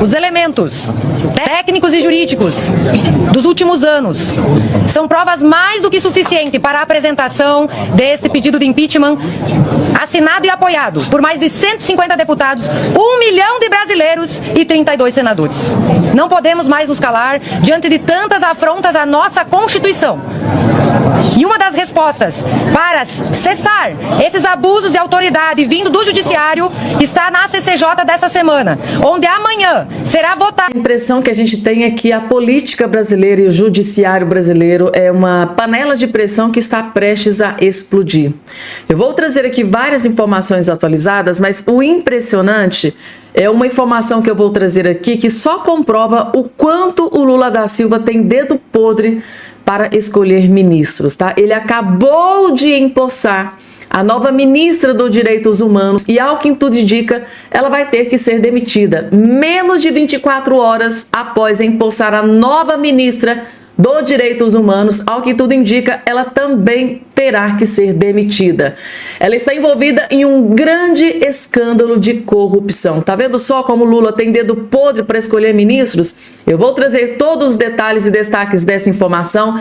Os elementos técnicos e jurídicos dos últimos anos são provas mais do que suficientes para a apresentação deste pedido de impeachment assinado e apoiado por mais de 150 deputados, 1 milhão de brasileiros e 32 senadores. Não podemos mais nos calar diante de tantas afrontas à nossa Constituição. E uma das respostas para cessar esses abusos de autoridade vindo do Judiciário está na CCJ dessa semana, onde amanhã será votada. A impressão que a gente tem é que a política brasileira e o judiciário brasileiro é uma panela de pressão que está prestes a explodir. Eu vou trazer aqui várias informações atualizadas, mas o impressionante é uma informação que eu vou trazer aqui que só comprova o quanto o Lula da Silva tem dedo podre para escolher ministros, tá? Ele acabou de empossar a nova ministra dos Direitos Humanos e, ao que tudo indica, ela vai ter que ser demitida. Menos de 24 horas após empossar a nova ministra dos Direitos Humanos, ao que tudo indica, ela também terá que ser demitida. Ela está envolvida em um grande escândalo de corrupção. Tá vendo só como Lula tem dedo podre para escolher ministros? Eu vou trazer todos os detalhes e destaques dessa informação.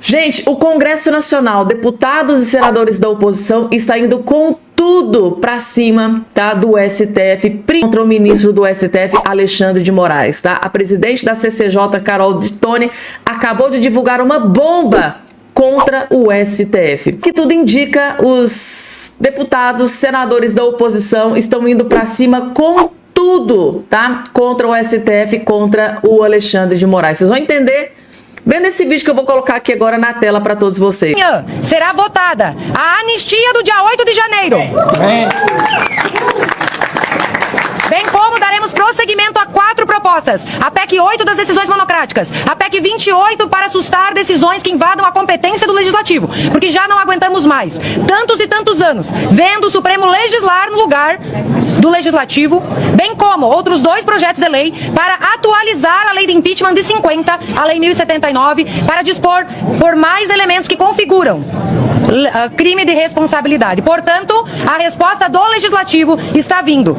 Gente, o Congresso Nacional, deputados e senadores da oposição está indo com tudo para cima, tá, do STF, contra o ministro do STF, Alexandre de Moraes, tá? A presidente da CCJ, Carol Detoni, acabou de divulgar uma bomba contra o STF. Que tudo indica, os deputados, senadores da oposição estão indo para cima com tudo, tá? Contra o STF, contra o Alexandre de Moraes. Vocês vão entender vendo esse vídeo que eu vou colocar aqui agora na tela para todos vocês. Amanhã será votada a anistia do dia 8 de janeiro. Bem como daremos prosseguimento a 4 propostas. A PEC 8 das decisões monocráticas. A PEC 28 para assustar decisões que invadam a competência do Legislativo. Porque já não aguentamos mais tantos e tantos anos vendo o Supremo legislar no lugar do Legislativo, bem como outros 2 projetos de lei para atualizar a lei de impeachment de 50, a lei 1079, para dispor por mais elementos que configuram crime de responsabilidade. Portanto, a resposta do Legislativo está vindo,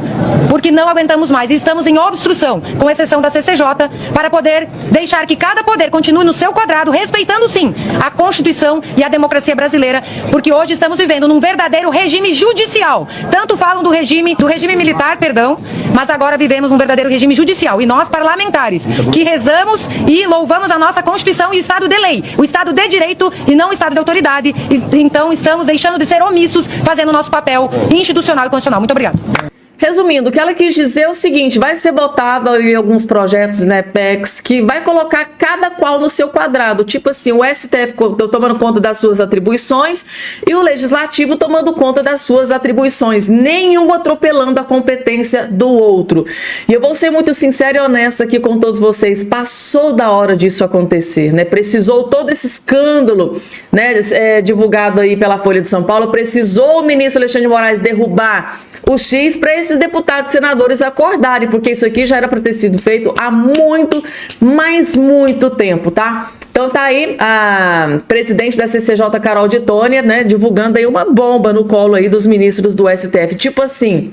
porque não aguentamos mais e estamos em obstrução, com exceção da CCJ, para poder deixar que cada poder continue no seu quadrado, respeitando sim a Constituição e a democracia brasileira, porque hoje estamos vivendo num verdadeiro regime judicial. Tanto falam do regime militar, perdão, mas agora vivemos num verdadeiro regime judicial. E nós, parlamentares, que rezamos e louvamos a nossa Constituição e o Estado de lei, o Estado de direito e não o Estado de autoridade, então estamos deixando de ser omissos, fazendo o nosso papel institucional e constitucional. Muito obrigada. Resumindo, o que ela quis dizer é o seguinte: vai ser votado em alguns projetos, né, PECs, que vai colocar cada qual no seu quadrado. Tipo assim, o STF tomando conta das suas atribuições e o Legislativo tomando conta das suas atribuições, nenhum atropelando a competência do outro. E eu vou ser muito sincera e honesta aqui com todos vocês, passou da hora disso acontecer, né? Precisou todo esse escândalo, né, divulgado aí pela Folha de São Paulo, precisou o ministro Alexandre de Moraes derrubar o X para esses deputados e senadores acordarem, porque isso aqui já era para ter sido feito há muito, mas muito tempo, tá? Então tá aí a presidente da CCJ, Carol Detoni, né, divulgando aí uma bomba no colo aí dos ministros do STF. Tipo assim,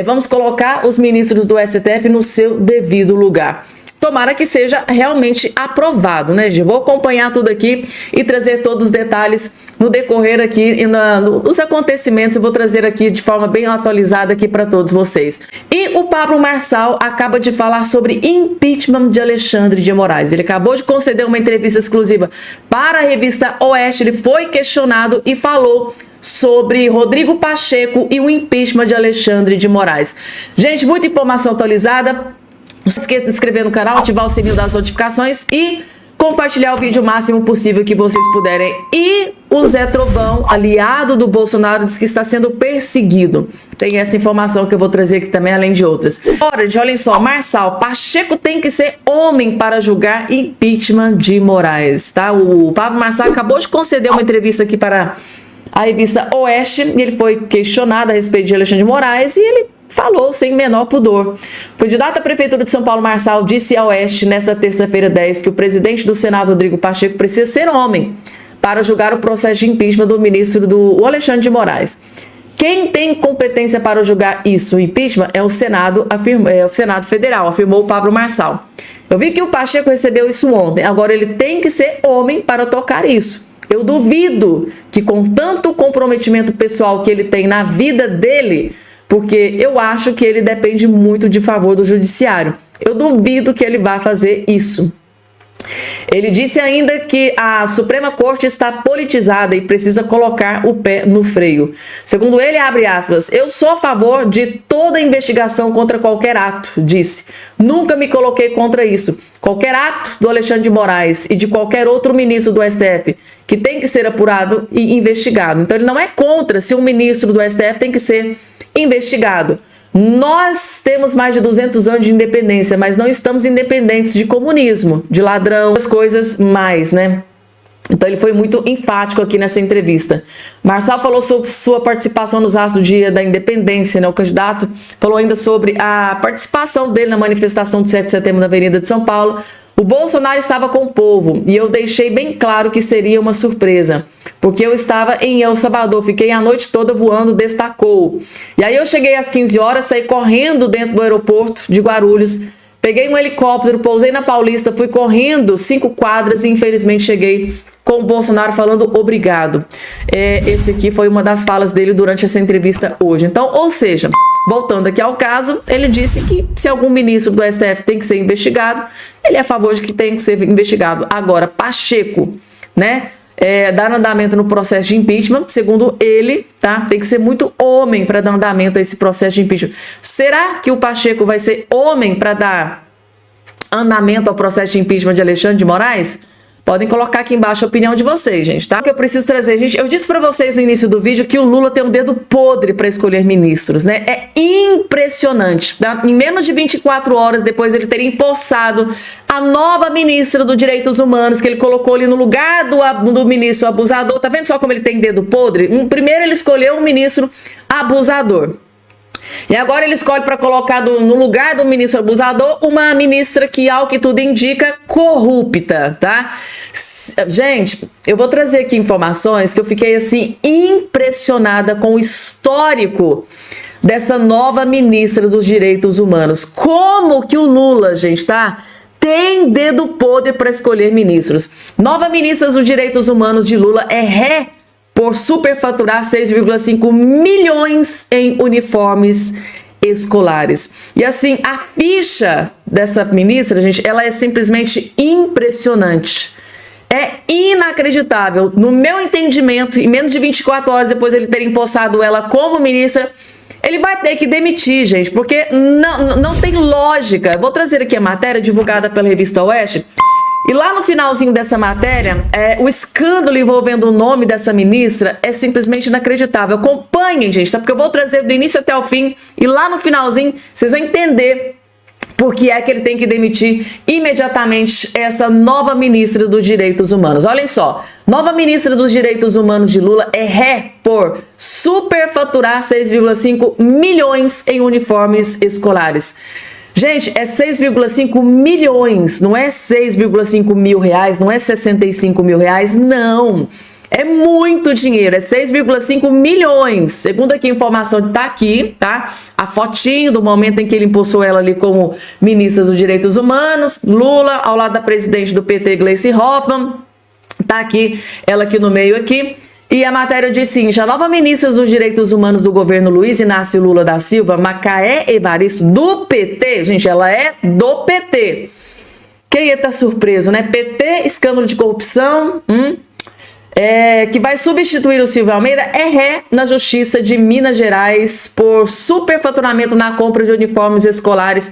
vamos colocar os ministros do STF no seu devido lugar. Tomara que seja realmente aprovado, né, Gi? Vou acompanhar tudo aqui e trazer todos os detalhes no decorrer aqui e nos acontecimentos. Eu vou trazer aqui de forma bem atualizada aqui para todos vocês. E o Pablo Marçal acaba de falar sobre impeachment de Alexandre de Moraes. Ele acabou de conceder uma entrevista exclusiva para a revista Oeste. Ele foi questionado e falou sobre Rodrigo Pacheco e o impeachment de Alexandre de Moraes. Gente, muita informação atualizada. Não se esqueça de se inscrever no canal, ativar o sininho das notificações e compartilhar o vídeo o máximo possível que vocês puderem. E o Zé Trovão, aliado do Bolsonaro, diz que está sendo perseguido. Tem essa informação que eu vou trazer aqui também, além de outras. Ora, olhem só, Marçal, Pacheco tem que ser homem para julgar impeachment de Moraes, tá? O Pablo Marçal acabou de conceder uma entrevista aqui para a revista Oeste, e ele foi questionado a respeito de Alexandre de Moraes, e ele falou sem menor pudor. O candidato à Prefeitura de São Paulo, Marçal, disse ao Oeste, nesta terça-feira 10, que o presidente do Senado, Rodrigo Pacheco, precisa ser homem para julgar o processo de impeachment do ministro do Alexandre de Moraes. Quem tem competência para julgar isso, o impeachment, é o Senado, o Senado Federal, afirmou o Pablo Marçal. Eu vi que o Pacheco recebeu isso ontem, agora ele tem que ser homem para tocar isso. Eu duvido que com tanto comprometimento pessoal que ele tem na vida dele, porque eu acho que ele depende muito de favor do judiciário, eu duvido que ele vá fazer isso. Ele disse ainda que a Suprema Corte está politizada e precisa colocar o pé no freio. Segundo ele, abre aspas, eu sou a favor de toda investigação contra qualquer ato, disse. Nunca me coloquei contra isso. Qualquer ato do Alexandre de Moraes e de qualquer outro ministro do STF que tem que ser apurado e investigado. Então ele não é contra se um ministro do STF tem que ser investigado. Nós temos mais de 200 anos de independência, mas não estamos independentes de comunismo, de ladrão, as coisas mais, né? Então ele foi muito enfático aqui nessa entrevista. Marçal falou sobre sua participação nos atos do Dia da Independência, né? O candidato falou ainda sobre a participação dele na manifestação de 7 de setembro na Avenida de São Paulo. O Bolsonaro estava com o povo e eu deixei bem claro que seria uma surpresa, porque eu estava em El Salvador, fiquei a noite toda voando, destacou. E aí eu cheguei às 15 horas, saí correndo dentro do aeroporto de Guarulhos, peguei um helicóptero, pousei na Paulista, fui correndo 5 quadras e infelizmente cheguei com o Bolsonaro falando obrigado. Esse aqui foi uma das falas dele durante essa entrevista hoje. Então, ou seja, voltando aqui ao caso, ele disse que se algum ministro do STF tem que ser investigado, ele é a favor de que tem que ser investigado. Agora, Pacheco, né, dar andamento no processo de impeachment, segundo ele, tá, tem que ser muito homem para dar andamento a esse processo de impeachment. Será que o Pacheco vai ser homem para dar andamento ao processo de impeachment de Alexandre de Moraes? Podem colocar aqui embaixo a opinião de vocês, gente, tá? O que eu preciso trazer, gente, eu disse pra vocês no início do vídeo que o Lula tem um dedo podre pra escolher ministros, né? É impressionante, tá? Em menos de 24 horas depois ele teria empossado a nova ministra dos Direitos Humanos, que ele colocou ali no lugar do ministro abusador. Tá vendo só como ele tem dedo podre? Primeiro ele escolheu um ministro abusador. E agora ele escolhe para colocar no lugar do ministro abusador uma ministra que, ao que tudo indica, corrupta, tá? Gente, eu vou trazer aqui informações que eu fiquei, assim, impressionada com o histórico dessa nova ministra dos Direitos Humanos. Como que o Lula, gente, tá? Tem dedo podre para escolher ministros. Nova ministra dos Direitos Humanos de Lula é ré por superfaturar 6,5 milhões em uniformes escolares. E assim, a ficha dessa ministra, gente, ela é simplesmente impressionante. É inacreditável. No meu entendimento, em menos de 24 horas depois de ele ter empossado ela como ministra, ele vai ter que demitir, gente, porque não tem lógica. Vou trazer aqui a matéria divulgada pela revista Oeste. E lá no finalzinho dessa matéria, o escândalo envolvendo o nome dessa ministra é simplesmente inacreditável. Acompanhem, gente, tá? Porque eu vou trazer do início até o fim e lá no finalzinho vocês vão entender por que é que ele tem que demitir imediatamente essa nova ministra dos Direitos Humanos. Olhem só, nova ministra dos Direitos Humanos de Lula é ré por superfaturar 6,5 milhões em uniformes escolares. Gente, é 6,5 milhões, não é 6,5 mil reais, não é 65 mil reais, não. É muito dinheiro, é 6,5 milhões. Segundo aqui a informação tá aqui, tá? A fotinho do momento em que ele impulsou ela ali como ministra dos Direitos Humanos, Lula, ao lado da presidente do PT, Gleisi Hoffmann. Tá aqui, ela aqui no meio aqui. E a matéria diz sim, a nova ministra dos Direitos Humanos do governo Luiz Inácio Lula da Silva, Macaé Evaristo, do PT, gente, ela é do PT. Quem ia estar surpreso, né? PT, escândalo de corrupção, que vai substituir o Silvio Almeida, é ré na Justiça de Minas Gerais por superfaturamento na compra de uniformes escolares.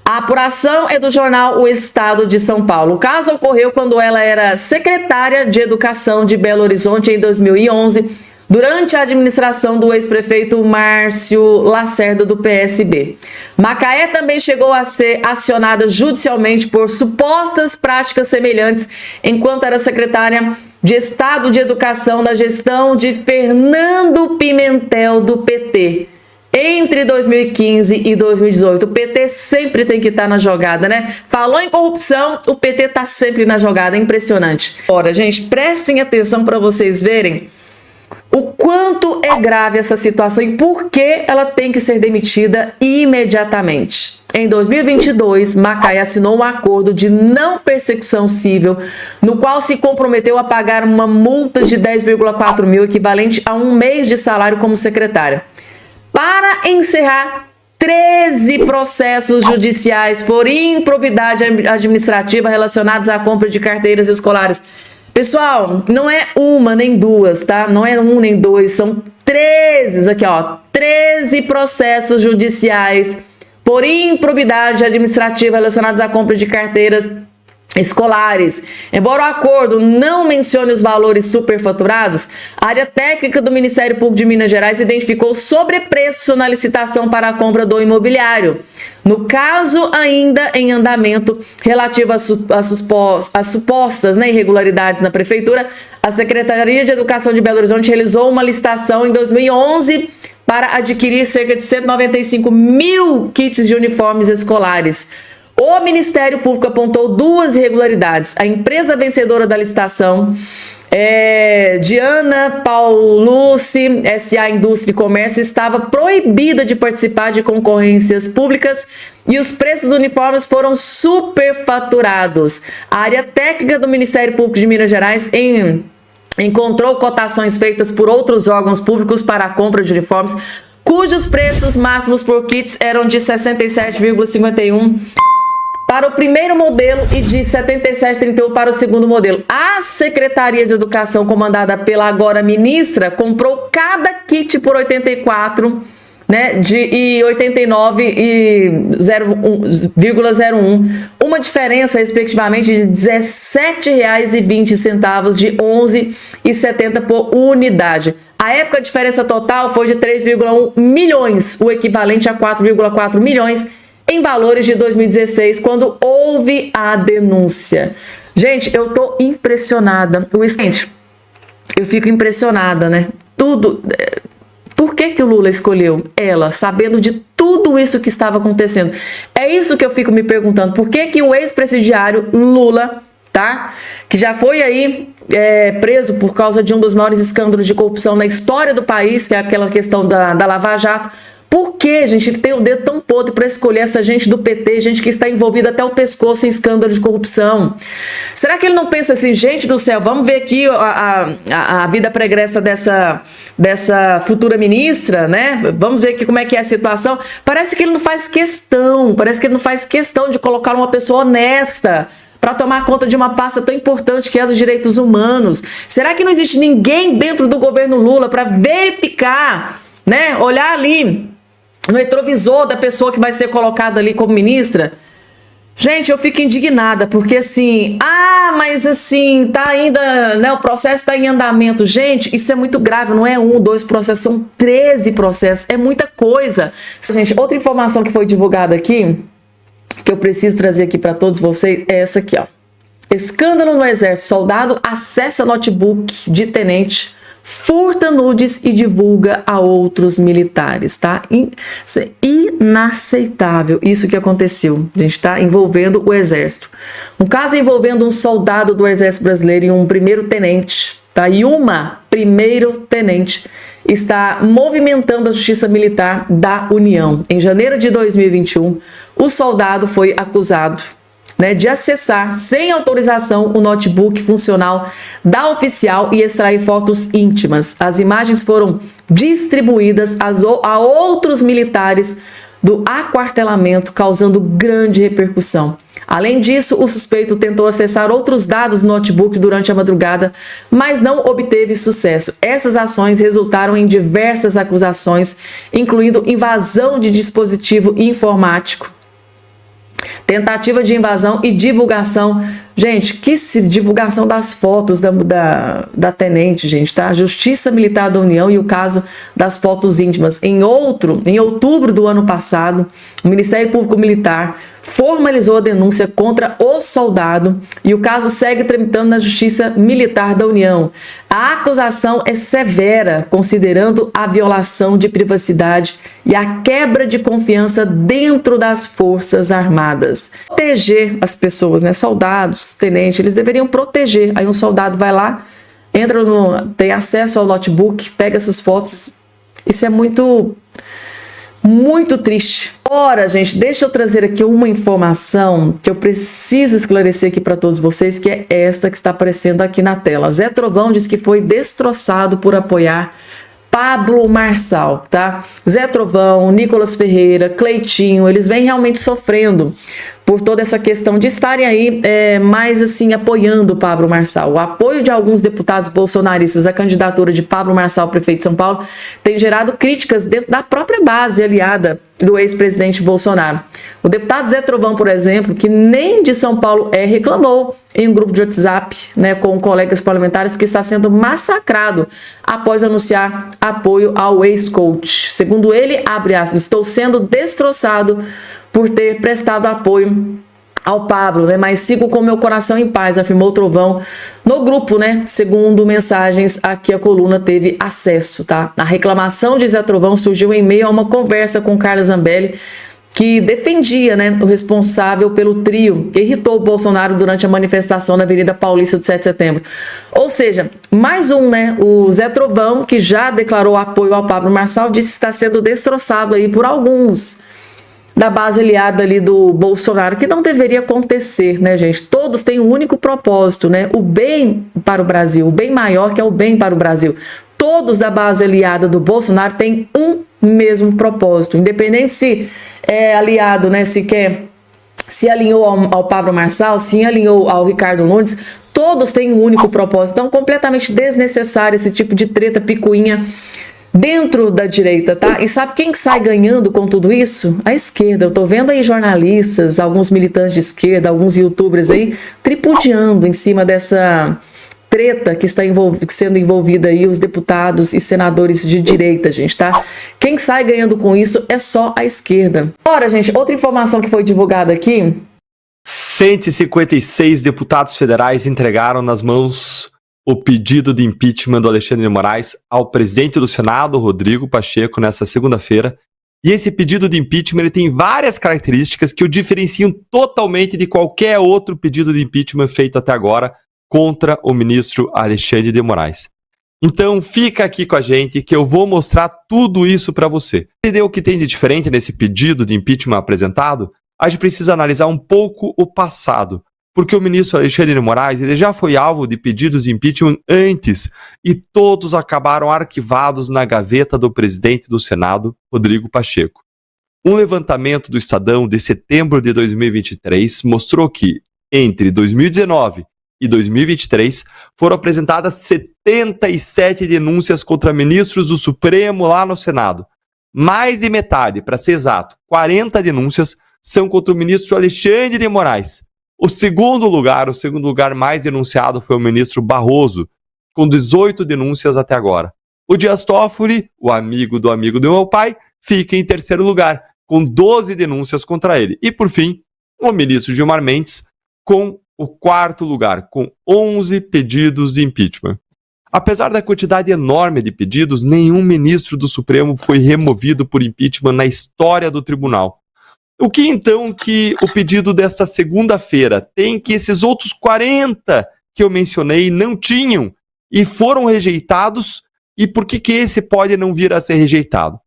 A apuração é do jornal O Estado de São Paulo. O caso ocorreu quando ela era secretária de Educação de Belo Horizonte em 2011, durante a administração do ex-prefeito Márcio Lacerda, do PSB. Macaé também chegou a ser acionada judicialmente por supostas práticas semelhantes enquanto era secretária de Estado de Educação na gestão de Fernando Pimentel, do PT. Entre 2015 e 2018, o PT sempre tem que estar na jogada, né? Falou em corrupção, o PT tá sempre na jogada, é impressionante. Ora, gente, prestem atenção para vocês verem o quanto é grave essa situação e por que ela tem que ser demitida imediatamente. Em 2022, Macaé assinou um acordo de não persecução civil, no qual se comprometeu a pagar uma multa de 10,4 mil, equivalente a 1 mês de salário como secretária, para encerrar 13 processos judiciais por improbidade administrativa relacionados à compra de carteiras escolares. Pessoal, não é uma nem duas, tá? Não é um nem dois, são 13, aqui ó, 13 processos judiciais por improbidade administrativa relacionados à compra de carteiras escolares. Embora o acordo não mencione os valores superfaturados, a área técnica do Ministério Público de Minas Gerais identificou sobrepreço na licitação para a compra do imobiliário. No caso ainda em andamento relativo às supostas irregularidades na Prefeitura, a Secretaria de Educação de Belo Horizonte realizou uma licitação em 2011 para adquirir cerca de 195 mil kits de uniformes escolares. O Ministério Público apontou 2 irregularidades. A empresa vencedora da licitação, Diana Paulucci S.A. Indústria e Comércio, estava proibida de participar de concorrências públicas e os preços dos uniformes foram superfaturados. A área técnica do Ministério Público de Minas Gerais encontrou cotações feitas por outros órgãos públicos para a compra de uniformes, cujos preços máximos por kits eram de R$ 67,51 para o primeiro modelo e de R$ 77,31 para o segundo modelo. A Secretaria de Educação, comandada pela agora ministra, comprou cada kit por R$ 84, e 89,01, uma diferença respectivamente de R$ 17,20, de R$ 11,70 por unidade. À época, a diferença total foi de 3,1 milhões, o equivalente a 4,4 milhões em valores de 2016, quando houve a denúncia. Gente, eu tô impressionada. Gente, eu fico impressionada, né? Tudo. Por que o Lula escolheu ela, sabendo de tudo isso que estava acontecendo? É isso que eu fico me perguntando. Por que o ex-presidiário Lula, tá? Que já foi aí preso por causa de um dos maiores escândalos de corrupção na história do país, que é aquela questão da Lava Jato. Por que, gente, ele tem o dedo tão podre para escolher essa gente do PT, gente que está envolvida até o pescoço em escândalo de corrupção? Será que ele não pensa assim, gente do céu, vamos ver aqui a vida pregressa dessa futura ministra, né? Vamos ver aqui como é que é a situação. Parece que ele não faz questão de colocar uma pessoa honesta para tomar conta de uma pasta tão importante que é dos direitos humanos. Será que não existe ninguém dentro do governo Lula para verificar, né? Olhar ali no retrovisor da pessoa que vai ser colocada ali como ministra? Gente, eu fico indignada, porque assim, mas assim, tá ainda, né, o processo está em andamento. Gente, isso é muito grave, não é 1, 2 processos, são 13 processos, é muita coisa. Gente, outra informação que foi divulgada aqui, que eu preciso trazer aqui para todos vocês, é essa aqui, ó. Escândalo no Exército, soldado acessa notebook de tenente, furta nudes e divulga a outros militares, tá? Isso é inaceitável, isso que aconteceu, gente, tá? Envolvendo o Exército. Um caso envolvendo um soldado do Exército Brasileiro e um primeiro-tenente, tá? E uma primeiro-tenente está movimentando a Justiça Militar da União. Em janeiro de 2021, o soldado foi acusado, né, de acessar sem autorização o notebook funcional da oficial e extrair fotos íntimas. As imagens foram distribuídas a outros militares do aquartelamento, causando grande repercussão. Além disso, o suspeito tentou acessar outros dados do notebook durante a madrugada, mas não obteve sucesso. Essas ações resultaram em diversas acusações, incluindo invasão de dispositivo informático, tentativa de invasão e divulgação. Gente, divulgação das fotos da tenente, gente, tá? Justiça Militar da União e o caso das fotos íntimas. Em outubro do ano passado, o Ministério Público Militar formalizou a denúncia contra o soldado e o caso segue tramitando na Justiça Militar da União. A acusação é severa, considerando a violação de privacidade e a quebra de confiança dentro das Forças Armadas. Proteger as pessoas, né? Soldados, tenentes, eles deveriam proteger. Aí um soldado vai lá tem acesso ao notebook, pega essas fotos. Isso é muito triste. Ora, gente, deixa eu trazer aqui uma informação que eu preciso esclarecer aqui para todos vocês, que é esta que está aparecendo aqui na tela. Zé Trovão diz que foi destroçado por apoiar Pablo Marçal, tá? Zé Trovão, Nicolas Ferreira, Cleitinho, eles vêm realmente sofrendo por toda essa questão de estarem aí mais assim apoiando o Pablo Marçal. O apoio de alguns deputados bolsonaristas à candidatura de Pablo Marçal, prefeito de São Paulo, tem gerado críticas dentro da própria base aliada do ex-presidente Bolsonaro. O deputado Zé Trovão, por exemplo, que nem de São Paulo reclamou em um grupo de WhatsApp, né, com colegas parlamentares, que está sendo massacrado após anunciar apoio ao ex-coach. Segundo ele, abre aspas, estou sendo destroçado por ter prestado apoio ao Pablo, né? Mas sigo com meu coração em paz, afirmou Trovão no grupo, né? Segundo mensagens a que a coluna teve acesso, tá? A reclamação de Zé Trovão surgiu em meio a uma conversa com Carla Zambelli, que defendia, né, o responsável pelo trio que irritou o Bolsonaro durante a manifestação na Avenida Paulista do 7 de setembro. Ou seja, mais um, né, o Zé Trovão, que já declarou apoio ao Pablo Marçal, disse que está sendo destroçado aí por alguns da base aliada ali do Bolsonaro, que não deveria acontecer, né, gente? Todos têm um único propósito, né? O bem para o Brasil, o bem maior que é o bem para o Brasil. Todos da base aliada do Bolsonaro têm um mesmo propósito, independente se é aliado, né, se alinhou ao Pablo Marçal, se alinhou ao Ricardo Nunes, todos têm um único propósito. Então, completamente desnecessário esse tipo de treta picuinha dentro da direita, tá? E sabe quem que sai ganhando com tudo isso? A esquerda. Eu tô vendo aí jornalistas, alguns militantes de esquerda, alguns youtubers aí tripudiando em cima dessa treta que está sendo envolvida aí os deputados e senadores de direita, gente, tá? Quem sai ganhando com isso é só a esquerda. Ora, gente, outra informação que foi divulgada aqui. 156 deputados federais entregaram nas mãos o pedido de impeachment do Alexandre de Moraes ao presidente do Senado, Rodrigo Pacheco, nessa segunda-feira. E esse pedido de impeachment ele tem várias características que o diferenciam totalmente de qualquer outro pedido de impeachment feito até agora contra o ministro Alexandre de Moraes. Então fica aqui com a gente que eu vou mostrar tudo isso para você. Entendeu o que tem de diferente nesse pedido de impeachment apresentado? A gente precisa analisar um pouco o passado, porque o ministro Alexandre de Moraes ele já foi alvo de pedidos de impeachment antes e todos acabaram arquivados na gaveta do presidente do Senado, Rodrigo Pacheco. Um levantamento do Estadão de setembro de 2023 mostrou que, entre 2019 e 2023, foram apresentadas 77 denúncias contra ministros do Supremo lá no Senado. Mais de metade, para ser exato, 40 denúncias, são contra o ministro Alexandre de Moraes. O segundo lugar mais denunciado foi o ministro Barroso, com 18 denúncias até agora. O Dias Toffoli, o amigo do meu pai, fica em terceiro lugar, com 12 denúncias contra ele. E, por fim, o ministro Gilmar Mendes, com o quarto lugar, com 11 pedidos de impeachment. Apesar da quantidade enorme de pedidos, nenhum ministro do Supremo foi removido por impeachment na história do tribunal. O que então que o pedido desta segunda-feira tem que esses outros 40 que eu mencionei não tinham e foram rejeitados, e por que esse pode não vir a ser rejeitado?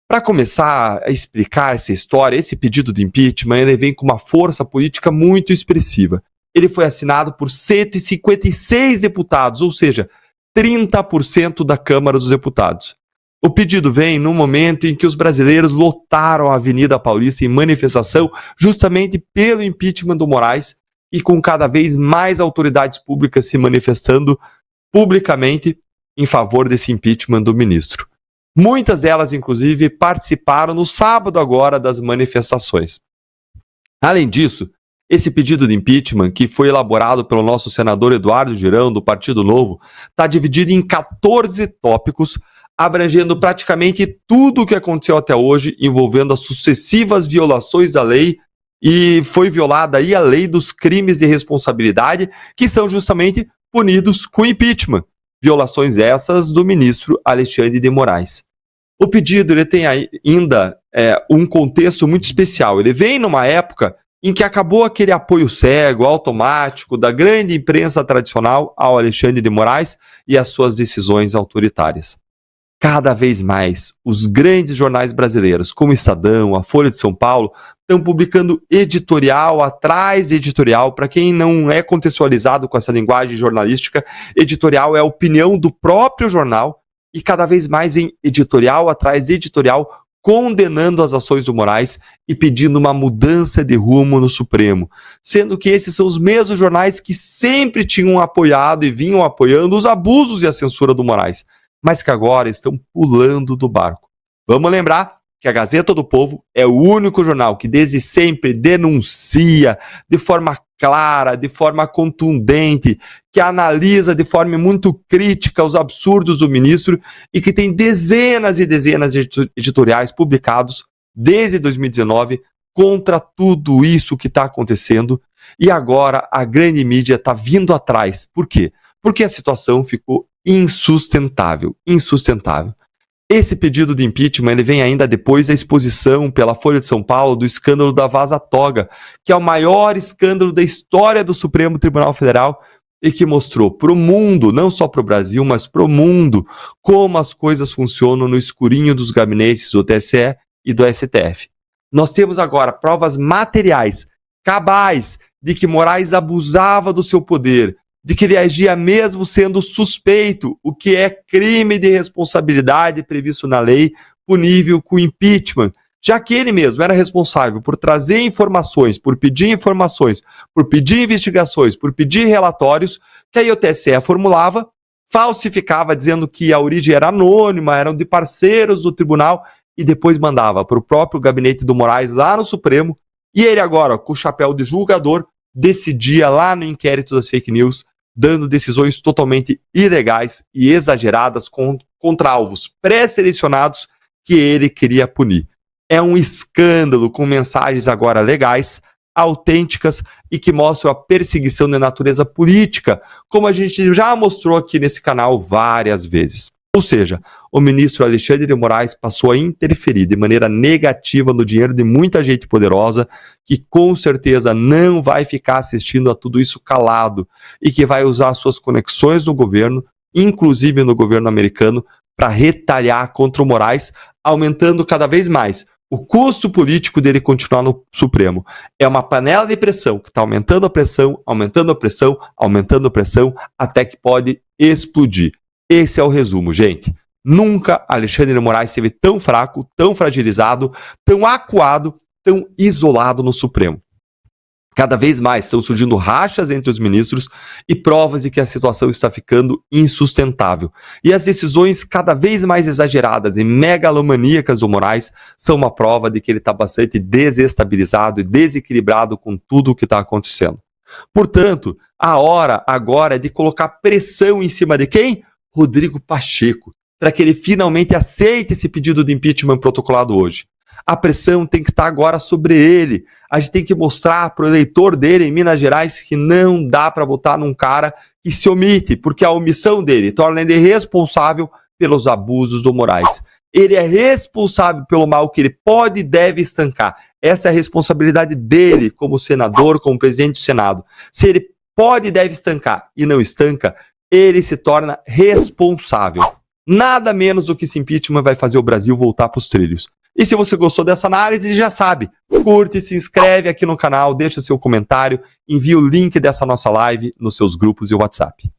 Para começar a explicar essa história, esse pedido de impeachment ele vem com uma força política muito expressiva. Ele foi assinado por 156 deputados, ou seja, 30% da Câmara dos Deputados. O pedido vem no momento em que os brasileiros lotaram a Avenida Paulista em manifestação justamente pelo impeachment do Moraes e com cada vez mais autoridades públicas se manifestando publicamente em favor desse impeachment do ministro. Muitas delas, inclusive, participaram no sábado agora das manifestações. Além disso, esse pedido de impeachment, que foi elaborado pelo nosso senador Eduardo Girão, do Partido Novo, está dividido em 14 tópicos, abrangendo praticamente tudo o que aconteceu até hoje, envolvendo as sucessivas violações da lei, e foi violada aí a lei dos crimes de responsabilidade, que são justamente punidos com impeachment. Violações essas do ministro Alexandre de Moraes. O pedido ele tem ainda um contexto muito especial. Ele vem numa época em que acabou aquele apoio cego, automático, da grande imprensa tradicional ao Alexandre de Moraes e às suas decisões autoritárias. Cada vez mais, os grandes jornais brasileiros, como o Estadão, a Folha de São Paulo, estão publicando editorial atrás de editorial. Para quem não é contextualizado com essa linguagem jornalística, editorial é a opinião do próprio jornal, e cada vez mais vem editorial atrás de editorial condenando as ações do Moraes e pedindo uma mudança de rumo no Supremo, sendo que esses são os mesmos jornais que sempre tinham apoiado e vinham apoiando os abusos e a censura do Moraes, mas que agora estão pulando do barco. Vamos lembrar que a Gazeta do Povo é o único jornal que desde sempre denuncia de forma clara, de forma contundente, que analisa de forma muito crítica os absurdos do ministro e que tem dezenas e dezenas de editoriais publicados desde 2019 contra tudo isso que está acontecendo. E agora a grande mídia está vindo atrás. Por quê? Porque a situação ficou insustentável. Esse pedido de impeachment ele vem ainda depois da exposição pela Folha de São Paulo do escândalo da Vaza Toga, que é o maior escândalo da história do Supremo Tribunal Federal e que mostrou para o mundo, não só para o Brasil, mas para o mundo, como as coisas funcionam no escurinho dos gabinetes do TSE e do STF. Nós temos agora provas materiais, cabais, de que Moraes abusava do seu poder, de que ele agia mesmo sendo suspeito, o que é crime de responsabilidade previsto na lei, punível com impeachment, já que ele mesmo era responsável por trazer informações, por pedir investigações, por pedir relatórios, que aí o TSE formulava, falsificava dizendo que a origem era anônima, eram de parceiros do tribunal, e depois mandava para o próprio gabinete do Moraes lá no Supremo, e ele agora, com o chapéu de julgador, decidia lá no inquérito das fake news, dando decisões totalmente ilegais e exageradas contra alvos pré-selecionados que ele queria punir. É um escândalo com mensagens agora legais, autênticas e que mostram a perseguição de natureza política, como a gente já mostrou aqui nesse canal várias vezes. Ou seja, o ministro Alexandre de Moraes passou a interferir de maneira negativa no dinheiro de muita gente poderosa que com certeza não vai ficar assistindo a tudo isso calado e que vai usar suas conexões no governo, inclusive no governo americano, para retalhar contra o Moraes, aumentando cada vez mais o custo político dele continuar no Supremo. É uma panela de pressão que está aumentando a pressão, até que pode explodir. Esse é o resumo, gente. Nunca Alexandre de Moraes esteve tão fraco, tão fragilizado, tão acuado, tão isolado no Supremo. Cada vez mais estão surgindo rachas entre os ministros e provas de que a situação está ficando insustentável. E as decisões cada vez mais exageradas e megalomaníacas do Moraes são uma prova de que ele está bastante desestabilizado e desequilibrado com tudo o que está acontecendo. Portanto, a hora agora é de colocar pressão em cima de quem? Rodrigo Pacheco, para que ele finalmente aceite esse pedido de impeachment protocolado hoje. A pressão tem que estar agora sobre ele. A gente tem que mostrar para o eleitor dele em Minas Gerais que não dá para votar num cara que se omite, porque a omissão dele torna ele responsável pelos abusos do Moraes. Ele é responsável pelo mal que ele pode e deve estancar. Essa é a responsabilidade dele como senador, como presidente do Senado. Se ele pode e deve estancar e não estanca, ele se torna responsável. Nada menos do que esse impeachment vai fazer o Brasil voltar para os trilhos. E se você gostou dessa análise, já sabe, curte, se inscreve aqui no canal, deixa seu comentário, envia o link dessa nossa live nos seus grupos e WhatsApp.